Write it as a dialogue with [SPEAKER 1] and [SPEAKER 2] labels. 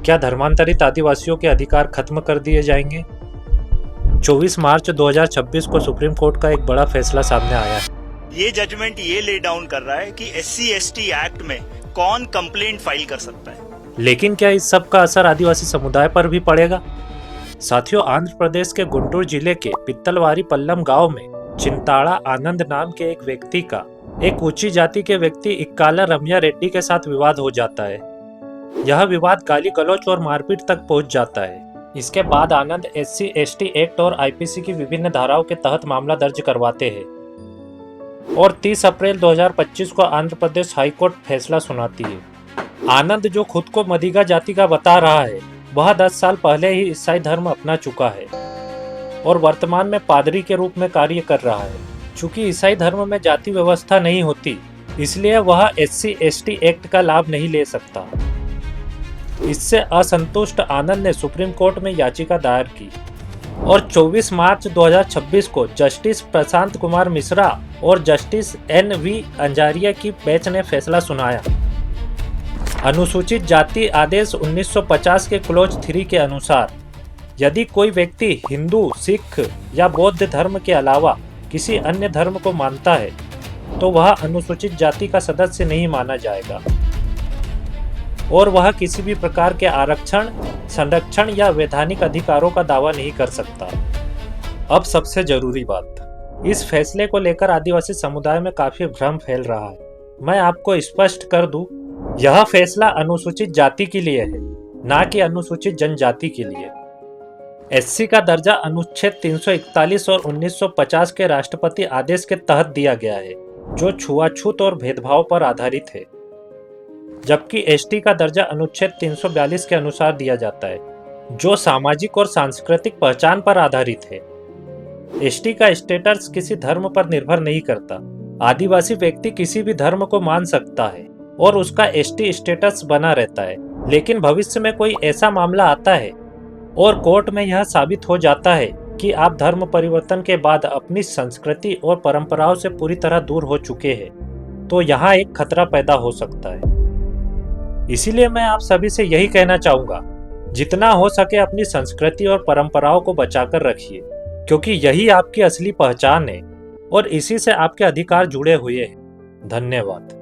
[SPEAKER 1] क्या धर्मांतरित आदिवासियों के अधिकार खत्म कर दिए जाएंगे? 24 मार्च 2026 को सुप्रीम कोर्ट का एक बड़ा फैसला सामने आया है।
[SPEAKER 2] ये जजमेंट ये ले डाउन कर रहा है कि SC/ST एक्ट में कौन कंप्लेंट फाइल कर सकता है।
[SPEAKER 1] लेकिन क्या इस सब का असर आदिवासी समुदाय पर भी पड़ेगा? साथियों, आंध्र प्रदेश के गुंटूर जिले के पित्तलवारी पल्लम गांव में चिंताड़ा आनंद नाम के एक व्यक्ति का एक ऊंची जाति के व्यक्ति इक्काला रमैया रेड्डी के साथ विवाद हो जाता है। यह विवाद गाली गलौच और मारपीट तक पहुंच जाता है। इसके बाद आनंद SC/ST एक्ट और IPC की विभिन्न धाराओं के तहत मामला दर्ज करवाते हैं और 30 अप्रैल 2025 को आंध्र प्रदेश हाईकोर्ट फैसला सुनाती है। आनंद, जो खुद को मदिगा जाति का बता रहा है, वह 10 साल पहले ही ईसाई धर्म अपना चुका है और वर्तमान में पादरी के रूप में कार्य कर रहा है। चूंकि ईसाई धर्म में जाति व्यवस्था नहीं होती, इसलिए वह SC/ST एक्ट का लाभ नहीं ले सकता। इससे असंतुष्ट आनंद ने सुप्रीम कोर्ट में याचिका दायर की और 24 मार्च 2026 को जस्टिस प्रशांत कुमार मिश्रा और जस्टिस NV अंजारिया की बेंच ने फैसला सुनाया। अनुसूचित जाति आदेश 1950 के क्लोज 3 के अनुसार यदि कोई व्यक्ति हिंदू, सिख या बौद्ध धर्म के अलावा किसी अन्य धर्म को मानता है तो वह अनुसूचित जाति का सदस्य नहीं माना जाएगा और वह किसी भी प्रकार के आरक्षण, संरक्षण या वैधानिक अधिकारों का दावा नहीं कर सकता। अब सबसे जरूरी बात, इस फैसले को लेकर आदिवासी समुदाय में काफी भ्रम फैल रहा है। मैं आपको स्पष्ट कर दूं, यह फैसला अनुसूचित जाति के लिए है, ना कि अनुसूचित जनजाति के लिए। SC का दर्जा अनुच्छेद 341 और 1950 के राष्ट्रपति आदेश के तहत दिया गया है, जो छुआछूत और भेदभाव पर आधारित है, जबकि ST का दर्जा अनुच्छेद 342 के अनुसार दिया जाता है, जो सामाजिक और सांस्कृतिक पहचान पर आधारित है। ST का स्टेटस किसी धर्म पर निर्भर नहीं करता। आदिवासी व्यक्ति किसी भी धर्म को मान सकता है और उसका ST स्टेटस बना रहता है। लेकिन भविष्य में कोई ऐसा मामला आता है और कोर्ट में यह साबित हो जाता है कि आप धर्म परिवर्तन के बाद अपनी संस्कृति और परंपराओं से पूरी तरह दूर हो चुके हैं, तो यहाँ एक खतरा पैदा हो सकता है। इसीलिए मैं आप सभी से यही कहना चाहूंगा, जितना हो सके अपनी संस्कृति और परंपराओं को बचाकर रखिए, क्योंकि यही आपकी असली पहचान है और इसी से आपके अधिकार जुड़े हुए हैं। धन्यवाद।